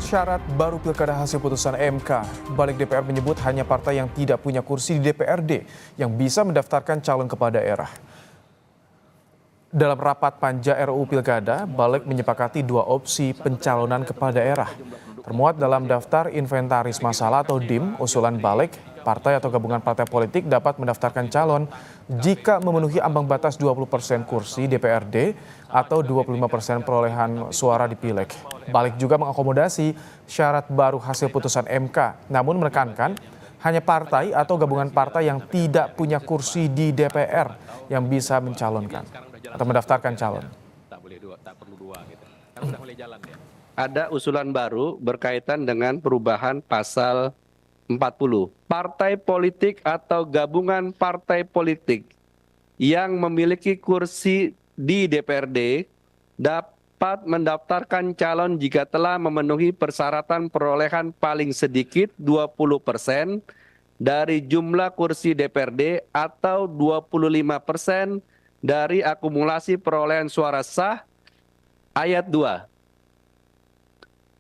syarat baru pilkada hasil putusan MK. Balik DPR menyebut hanya partai yang tidak punya kursi di DPRD yang bisa mendaftarkan calon kepala daerah. Dalam rapat panja RUU Pilkada, Balik menyepakati dua opsi pencalonan kepala daerah. Termuat dalam daftar inventaris masalah atau DIM, usulan Balik, partai atau gabungan partai politik dapat mendaftarkan calon jika memenuhi ambang batas 20% kursi DPRD atau 25% perolehan suara di Pileg. Balik juga mengakomodasi syarat baru hasil putusan MK, namun menekankan hanya partai atau gabungan partai yang tidak punya kursi di DPR yang bisa mencalonkan atau mendaftarkan calon. Ada usulan baru berkaitan dengan perubahan pasal 40. Partai politik atau gabungan partai politik yang memiliki kursi di DPRD dapat mendaftarkan calon jika telah memenuhi persyaratan perolehan paling sedikit 20% dari jumlah kursi DPRD atau 25% dari akumulasi perolehan suara sah. Ayat 2.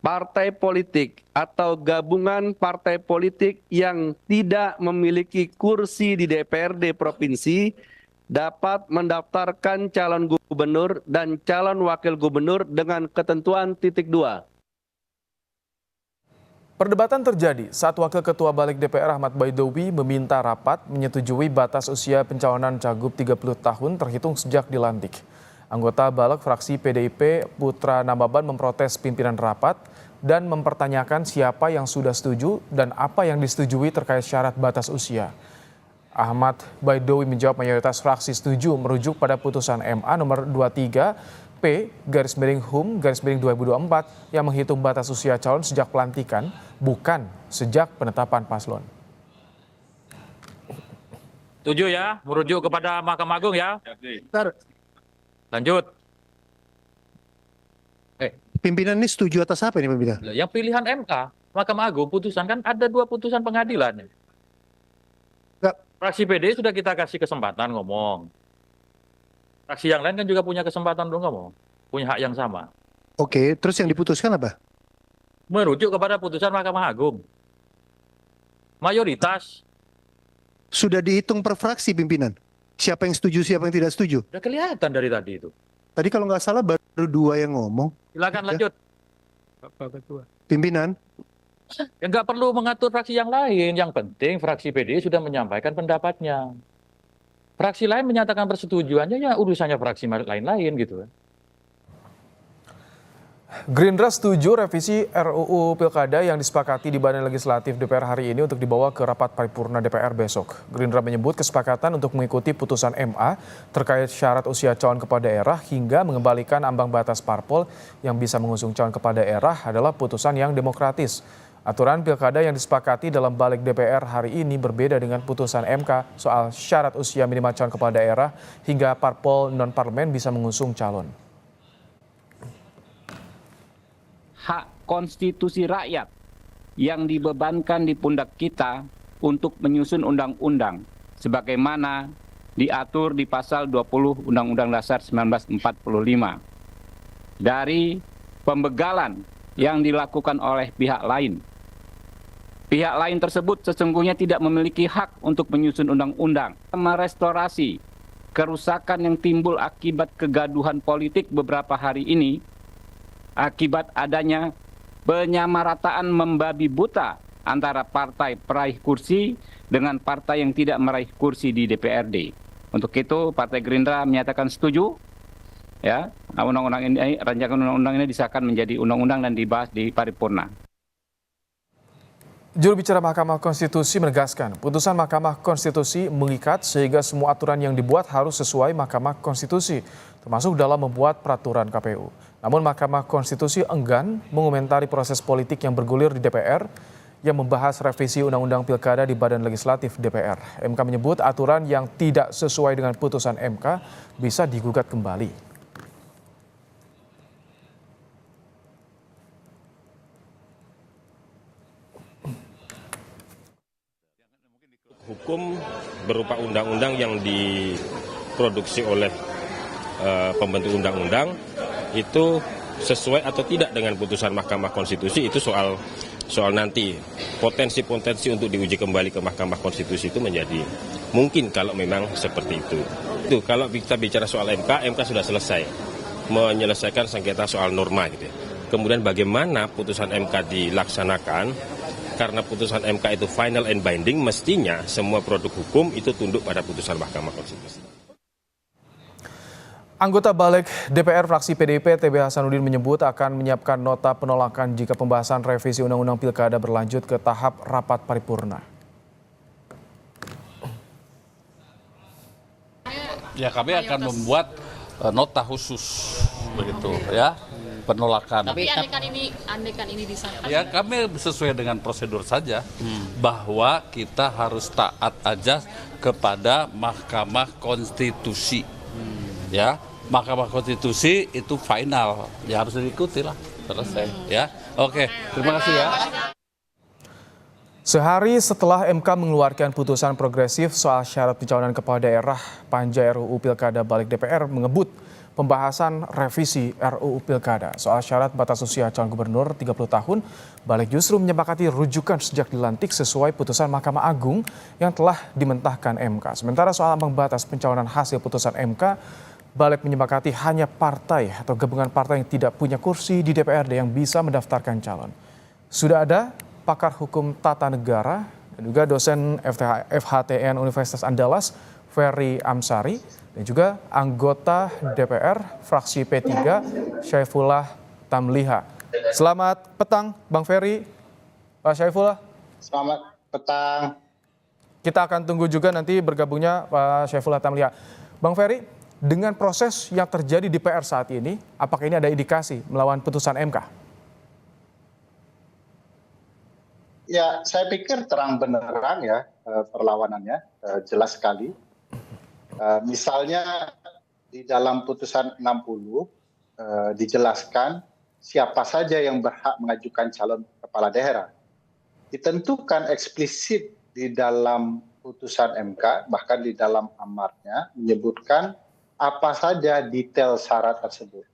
Partai politik atau gabungan partai politik yang tidak memiliki kursi di DPRD provinsi dapat mendaftarkan calon gubernur dan calon wakil gubernur dengan ketentuan titik 2. Perdebatan terjadi saat Wakil Ketua Balik DPR Ahmad Baidowi meminta rapat menyetujui batas usia pencalonan cagup 30 tahun terhitung sejak dilantik. Anggota Balik fraksi PDIP Putra Nababan memprotes pimpinan rapat dan mempertanyakan siapa yang sudah setuju dan apa yang disetujui terkait syarat batas usia. Ahmad Baidowi menjawab mayoritas fraksi setuju merujuk pada putusan MA nomor 23 P/HUM/2024 yang menghitung batas usia calon sejak pelantikan, bukan sejak penetapan paslon. Setuju ya, merujuk kepada Mahkamah Agung ya. Lanjut. Pimpinan ini setuju atas apa ini pimpinan? Yang pilihan MK, Mahkamah Agung putusan kan ada dua putusan pengadilan. Enggak. Fraksi PD sudah kita kasih kesempatan ngomong. Fraksi yang lain kan juga punya kesempatan untuk ngomong. Punya hak yang sama. Oke, terus yang diputuskan apa? Merujuk kepada putusan Mahkamah Agung. Mayoritas. Sudah dihitung per fraksi pimpinan? Siapa yang setuju, siapa yang tidak setuju? Udah kelihatan dari tadi itu. Tadi kalau nggak salah baru dua yang ngomong. Silakan lanjut. Bapak Ketua. Pimpinan. Ya nggak perlu mengatur fraksi yang lain. Yang penting fraksi PD sudah menyampaikan pendapatnya. Fraksi lain menyatakan persetujuannya, ya urusannya fraksi lain-lain gitu. Gerindra setuju revisi RUU Pilkada yang disepakati di Badan Legislatif DPR hari ini untuk dibawa ke rapat paripurna DPR besok. Gerindra menyebut kesepakatan untuk mengikuti putusan MA terkait syarat usia calon kepala daerah hingga mengembalikan ambang batas parpol yang bisa mengusung calon kepala daerah adalah putusan yang demokratis. Aturan pilkada yang disepakati dalam balik DPR hari ini berbeda dengan putusan MK soal syarat usia minimal calon kepala daerah hingga parpol non-parlemen bisa mengusung calon. Hak konstitusi rakyat yang dibebankan di pundak kita untuk menyusun undang-undang sebagaimana diatur di pasal 20 Undang-Undang Dasar 1945 dari pembegalan yang dilakukan oleh pihak lain. Pihak lain tersebut sesungguhnya tidak memiliki hak untuk menyusun undang-undang, merestorasi kerusakan yang timbul akibat kegaduhan politik beberapa hari ini akibat adanya penyamarataan membabi buta antara partai peraih kursi dengan partai yang tidak meraih kursi di DPRD. Untuk itu Partai Gerindra menyatakan setuju ya, undang-undang ini, rancangan undang-undang ini disahkan menjadi undang-undang dan dibahas di paripurna. Juru bicara Mahkamah Konstitusi menegaskan, putusan Mahkamah Konstitusi mengikat sehingga semua aturan yang dibuat harus sesuai Mahkamah Konstitusi, termasuk dalam membuat peraturan KPU. Namun Mahkamah Konstitusi enggan mengomentari proses politik yang bergulir di DPR yang membahas revisi Undang-Undang Pilkada di Badan Legislatif DPR. MK menyebut aturan yang tidak sesuai dengan putusan MK bisa digugat kembali. Hukum berupa undang-undang yang diproduksi oleh pembentuk undang-undang itu sesuai atau tidak dengan putusan Mahkamah Konstitusi itu soal nanti potensi-potensi untuk diuji kembali ke Mahkamah Konstitusi itu menjadi mungkin kalau memang seperti itu. Itu kalau kita bicara soal MK sudah selesai menyelesaikan sengketa soal norma gitu ya. Kemudian bagaimana putusan MK dilaksanakan, karena putusan MK itu final and binding, mestinya semua produk hukum itu tunduk pada putusan Mahkamah Konstitusi. Anggota Balik DPR fraksi PDIP TB Hasanuddin menyebut akan menyiapkan nota penolakan jika pembahasan revisi Undang-Undang Pilkada berlanjut ke tahap rapat paripurna. Ya, kami akan membuat nota khusus begitu ya, penolakan. Tapi andekan ini disahkan. Ya, kami sesuai dengan prosedur saja bahwa kita harus taat aja kepada Mahkamah Konstitusi. Ya, Mahkamah Konstitusi itu final, ya harus diikuti lah, selesai. Ya, oke, terima kasih ya. Sehari setelah MK mengeluarkan putusan progresif soal syarat pencalonan kepala daerah, Panja RUU Pilkada Balik DPR mengebut pembahasan revisi RUU Pilkada. Soal syarat batas usia calon gubernur 30 tahun, Balik justru menyepakati rujukan sejak dilantik sesuai putusan Mahkamah Agung yang telah dimentahkan MK. Sementara soal ambang batas pencalonan hasil putusan MK, Balik menyepakati hanya partai atau gabungan partai yang tidak punya kursi di DPRD yang bisa mendaftarkan calon. Sudah ada pakar hukum tata negara dan juga dosen FHTN Universitas Andalas, Ferry Amsari, dan juga anggota DPR fraksi P3, Syaifullah Tamliha. Selamat petang, Bang Ferry. Pak Syaifullah. Selamat petang. Kita akan tunggu juga nanti bergabungnya Pak Syaifullah Tamliha. Bang Ferry, dengan proses yang terjadi di PR saat ini, apakah ini ada indikasi melawan putusan MK? Ya, saya pikir terang benerang ya perlawanannya, jelas sekali. Misalnya di dalam putusan 60 dijelaskan siapa saja yang berhak mengajukan calon kepala daerah. Ditentukan eksplisit di dalam putusan MK, bahkan di dalam amarnya menyebutkan apa saja detail syarat tersebut.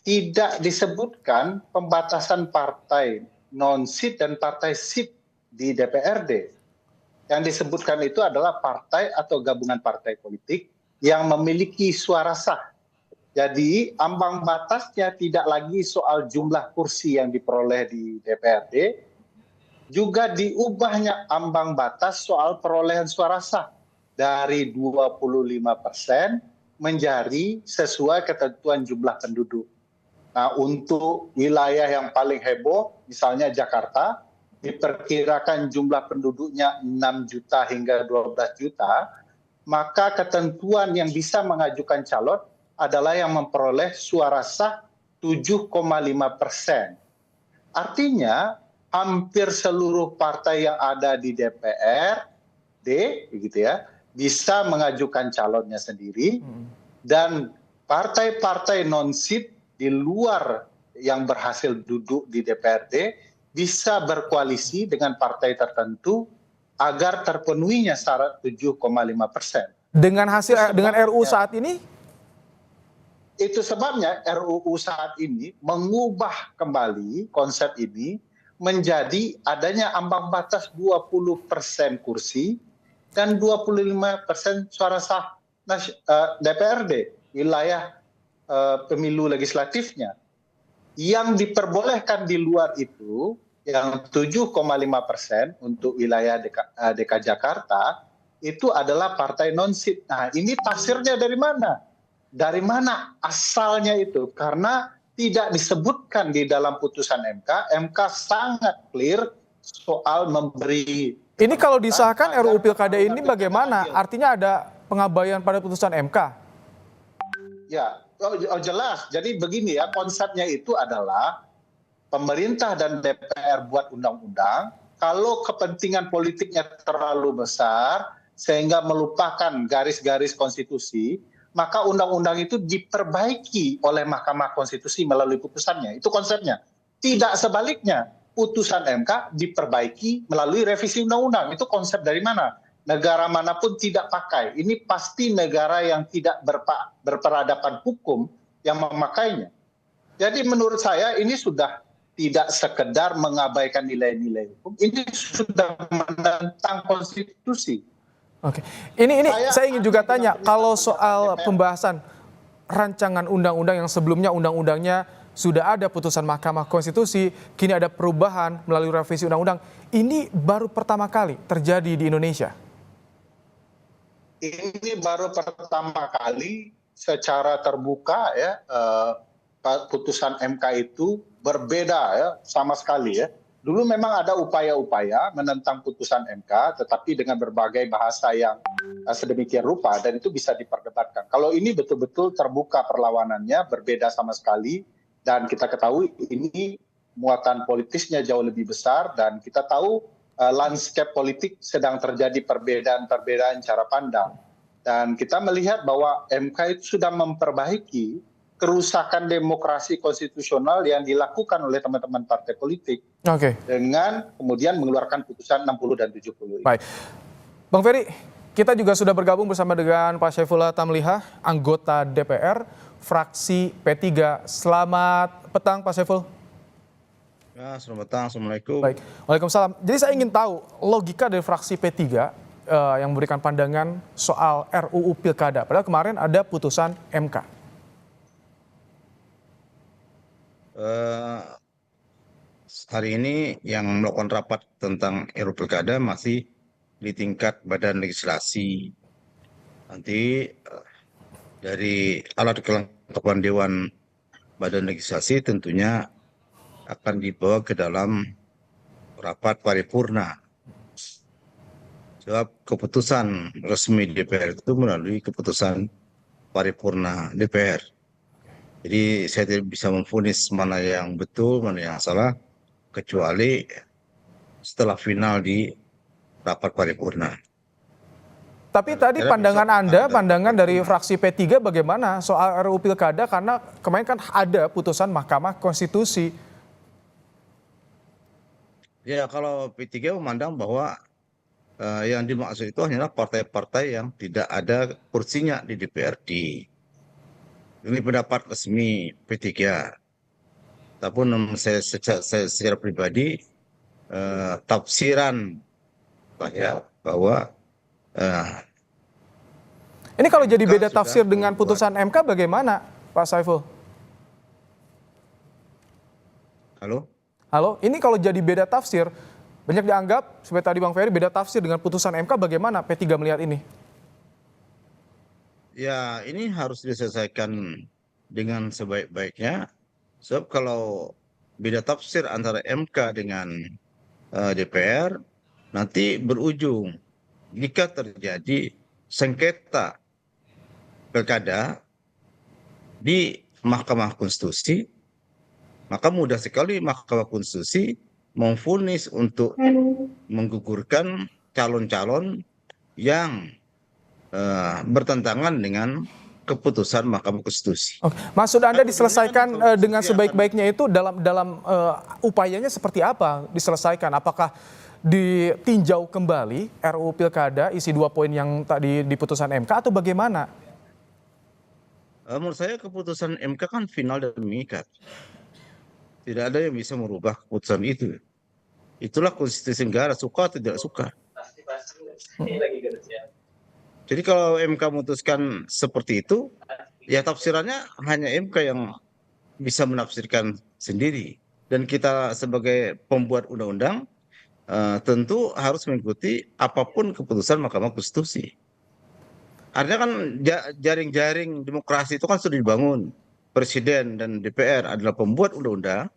Tidak disebutkan pembatasan partai non-seat dan partai seat di DPRD. Yang disebutkan itu adalah partai atau gabungan partai politik yang memiliki suara sah. Jadi ambang batasnya tidak lagi soal jumlah kursi yang diperoleh di DPRD, juga diubahnya ambang batas soal perolehan suara sah dari 25% menjadi sesuai ketentuan jumlah penduduk. Nah, untuk wilayah yang paling heboh, misalnya Jakarta, diperkirakan jumlah penduduknya 6 juta hingga 12 juta, maka ketentuan yang bisa mengajukan calon adalah yang memperoleh suara sah 7,5%. Artinya, hampir seluruh partai yang ada di DPRD, begitu ya, bisa mengajukan calonnya sendiri, dan partai-partai non-seat di luar yang berhasil duduk di DPRD bisa berkoalisi dengan partai tertentu agar terpenuhinya syarat 7,5%. Dengan RUU saat ini? Itu sebabnya RUU saat ini mengubah kembali konsep ini menjadi adanya ambang batas 20% kursi dan 25% suara sah DPRD, wilayah pemilu legislatifnya. Yang diperbolehkan di luar itu, yang 7,5% untuk wilayah DKI Jakarta, itu adalah partai non-seat. Nah, ini tafsirnya dari mana? Dari mana asalnya itu? Karena tidak disebutkan di dalam putusan MK. MK sangat clear soal memberi. Ini kalau disahkan RUU Pilkada ini bagaimana? Artinya ada pengabaian pada putusan MK? Ya, jelas. Jadi begini ya, konsepnya itu adalah pemerintah dan DPR buat undang-undang, kalau kepentingan politiknya terlalu besar sehingga melupakan garis-garis konstitusi, maka undang-undang itu diperbaiki oleh Mahkamah Konstitusi melalui putusannya. Itu konsepnya. Tidak sebaliknya, putusan MK diperbaiki melalui revisi undang-undang. Itu konsep dari mana? Negara manapun tidak pakai. Ini pasti negara yang tidak berperadaban hukum yang memakainya. Jadi menurut saya ini sudah tidak sekedar mengabaikan nilai-nilai hukum, ini sudah menentang konstitusi. Oke, ini saya ingin juga tanya, kalau soal pembahasan rancangan undang-undang yang sebelumnya undang-undangnya sudah ada putusan Mahkamah Konstitusi, kini ada perubahan melalui revisi undang-undang, ini baru pertama kali terjadi di Indonesia? Ini baru pertama kali secara terbuka ya, putusan MK itu berbeda ya, sama sekali ya. Dulu memang ada upaya-upaya menentang putusan MK, tetapi dengan berbagai bahasa yang sedemikian rupa, dan itu bisa diperdebatkan. Kalau ini betul-betul terbuka perlawanannya, berbeda sama sekali, dan kita ketahui ini muatan politisnya jauh lebih besar, dan kita tahu landscape politik sedang terjadi perbedaan-perbedaan cara pandang. Dan kita melihat bahwa MK itu sudah memperbaiki kerusakan demokrasi konstitusional yang dilakukan oleh teman-teman partai politik dengan kemudian mengeluarkan putusan 60 dan 70. Baik, Bang Ferry, kita juga sudah bergabung bersama dengan Pak Syaifullah Tamliha, anggota DPR, fraksi P3. Selamat petang Pak Syaiful. Ya, selamat petang, Assalamualaikum. Baik, Waalaikumsalam. Jadi saya ingin tahu logika dari fraksi P3 yang memberikan pandangan soal RUU Pilkada. Padahal kemarin ada putusan MK. Hari ini yang melakukan rapat tentang RUU Pilkada masih di tingkat badan legislasi. Nanti dari alat kelengkapan Dewan Badan Legislasi tentunya akan dibawa ke dalam rapat paripurna. Sebab keputusan resmi DPR itu melalui keputusan paripurna DPR. Jadi saya tidak bisa memvonis mana yang betul, mana yang salah, kecuali setelah final di rapat paripurna. Tapi tadi pandangan Anda, pandangan dari fraksi P3 bagaimana soal RUU Pilkada? Karena kemarin kan ada putusan Mahkamah Konstitusi. Ya, kalau P3 memandang bahwa yang dimaksud itu hanyalah partai-partai yang tidak ada kursinya di DPRD. Ini pendapat resmi P3. Tapi saya secara pribadi tafsiran bahwa ini kalau jadi beda tafsir dengan putusan MK bagaimana, Pak Saiful? Halo, ini kalau jadi beda tafsir, banyak dianggap seperti tadi Bang Ferry beda tafsir dengan putusan MK, bagaimana P3 melihat ini? Ya, ini harus diselesaikan dengan sebaik-baiknya. Sebab kalau beda tafsir antara MK dengan DPR, nanti berujung jika terjadi sengketa pilkada di Mahkamah Konstitusi, maka mudah sekali Mahkamah Konstitusi memvonis untuk menggugurkan calon-calon yang bertentangan dengan keputusan Mahkamah Konstitusi. Oke. Maksud Anda diselesaikan dengan sebaik-baiknya itu dalam upayanya seperti apa diselesaikan? Apakah ditinjau kembali RUU Pilkada isi 2 poin yang tadi di putusan MK atau bagaimana? Menurut saya keputusan MK kan final dan mengikat. Tidak ada yang bisa merubah keputusan itu. Itulah konstitusi negara, suka atau tidak suka. Jadi kalau MK memutuskan seperti itu, ya tafsirannya hanya MK yang bisa menafsirkan sendiri. Dan kita sebagai pembuat undang-undang tentu harus mengikuti apapun keputusan Mahkamah Konstitusi. Artinya kan jaring-jaring demokrasi itu kan sudah dibangun. Presiden dan DPR adalah pembuat undang-undang,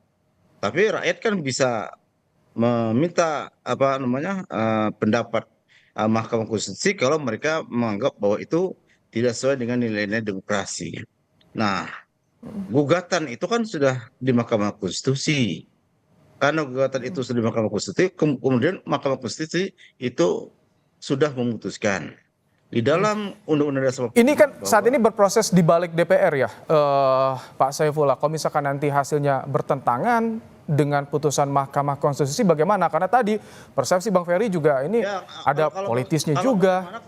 tapi rakyat kan bisa meminta pendapat Mahkamah Konstitusi kalau mereka menganggap bahwa itu tidak sesuai dengan nilai-nilai demokrasi. Nah, gugatan itu kan sudah di Mahkamah Konstitusi. Karena gugatan itu sudah di Mahkamah Konstitusi, kemudian Mahkamah Konstitusi itu sudah memutuskan. Di dalam Undang-Undang Dasar ini kan saat ini berproses di balik DPR ya, Pak Saifullah. Kalau misalkan nanti hasilnya bertentangan dengan putusan Mahkamah Konstitusi bagaimana? Karena tadi persepsi Bang Ferry juga ini ya, ada politisnya juga.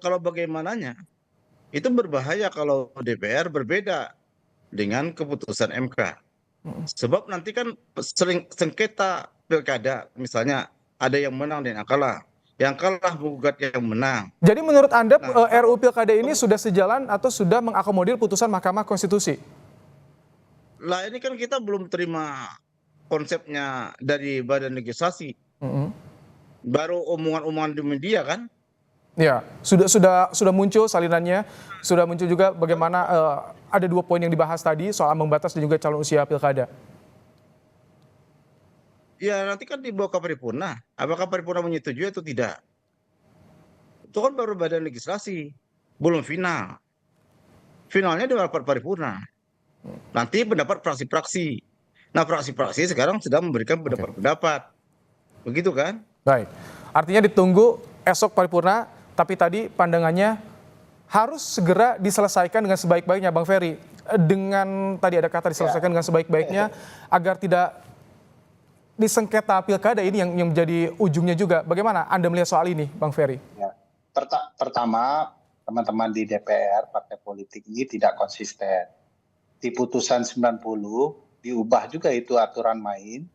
Kalau bagaimananya itu berbahaya kalau DPR berbeda dengan keputusan MK. Sebab nanti kan sering sengketa pilkada, misalnya ada yang menang dan yang kalah. Yang kalah menggugat yang menang. Jadi menurut Anda Nah, RUU Pilkada ini sudah sejalan atau sudah mengakomodir putusan Mahkamah Konstitusi? Lah ini kan kita belum terima konsepnya dari Badan Legislasi. Baru omongan-omongan di media kan. Ya, sudah muncul salinannya, sudah muncul juga bagaimana ada 2 poin yang dibahas tadi soal ambang batas dan juga calon usia pilkada. Ya nanti kan dibawa ke paripurna. Apakah paripurna menyetujui atau tidak? Itu kan baru Badan Legislasi, belum final. Finalnya di rapat paripurna. Nanti pendapat fraksi-fraksi. Nah fraksi-fraksi sekarang sedang memberikan pendapat-pendapat. Begitu kan? Baik, artinya ditunggu esok paripurna, tapi tadi pandangannya harus segera diselesaikan dengan sebaik-baiknya, Bang Ferry. Dengan tadi ada kata diselesaikan dengan sebaik-baiknya agar tidak disengketa pilkada ini yang menjadi ujungnya juga. Bagaimana Anda melihat soal ini, Bang Ferry? Ya. Pertama, teman-teman di DPR, partai politik ini tidak konsisten. Di putusan 90 diubah juga itu aturan main,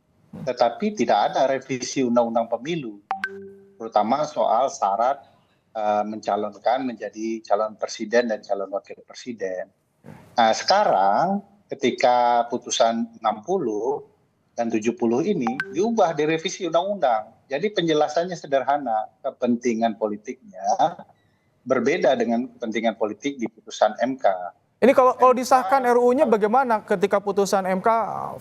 tetapi tidak ada revisi undang-undang pemilu, terutama soal syarat mencalonkan menjadi calon presiden dan calon wakil presiden. Nah sekarang ketika putusan 60 dan 70 ini diubah, direvisi undang-undang. Jadi penjelasannya sederhana, kepentingan politiknya berbeda dengan kepentingan politik di putusan MK. Ini kalau disahkan RUU-nya bagaimana ketika putusan MK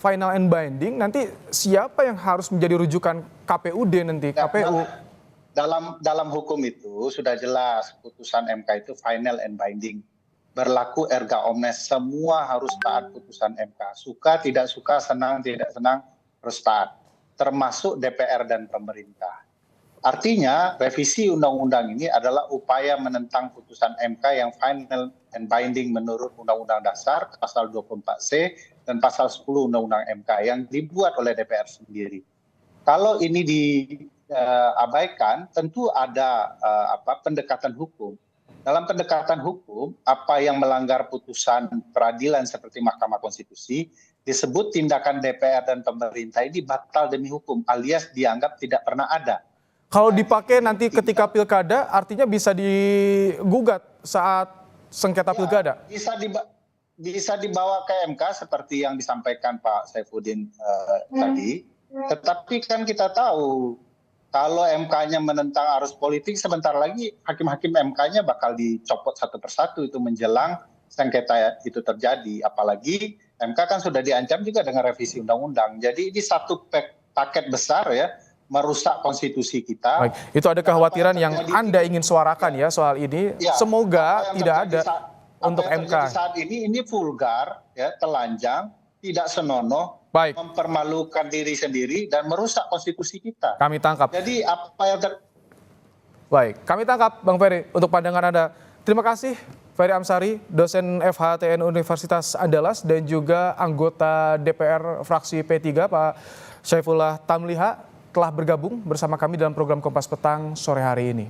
final and binding, nanti siapa yang harus menjadi rujukan KPUD nanti, KPU? Dalam hukum itu sudah jelas putusan MK itu final and binding. Berlaku erga omnes, semua harus taat putusan MK. Suka, tidak suka, senang, tidak senang, harus taat. Termasuk DPR dan pemerintah. Artinya revisi undang-undang ini adalah upaya menentang putusan MK yang final and binding menurut Undang-Undang Dasar pasal 24C dan pasal 10 Undang-Undang MK yang dibuat oleh DPR sendiri. Kalau ini diabaikan, tentu ada pendekatan hukum. Dalam pendekatan hukum, apa yang melanggar putusan peradilan seperti Mahkamah Konstitusi disebut tindakan DPR dan pemerintah ini batal demi hukum, alias dianggap tidak pernah ada. Kalau dipakai nanti ketika pilkada, artinya bisa digugat saat sengketa pilkada? Bisa dibawa ke MK seperti yang disampaikan Pak Saifuddin tadi. Tetapi kan kita tahu, kalau MK-nya menentang arus politik, sebentar lagi hakim-hakim MK-nya bakal dicopot satu persatu itu menjelang sengketa itu terjadi. Apalagi MK kan sudah diancam juga dengan revisi undang-undang. Jadi ini satu paket besar ya, merusak konstitusi kita. Baik, itu ada kekhawatiran yang Anda ingin suarakan ya soal ini. Ya, semoga tidak ada untuk MK. Saat ini vulgar, ya, telanjang, tidak senonoh, mempermalukan diri sendiri dan merusak konstitusi kita. Kami tangkap. Jadi apa yang Baik, kami tangkap Bang Ferry untuk pandangan Anda. Terima kasih Ferry Amsari, dosen FHTN Universitas Andalas dan juga anggota DPR fraksi P3 Pak Syaifullah Tamliha telah bergabung bersama kami dalam program Kompas Petang sore hari ini.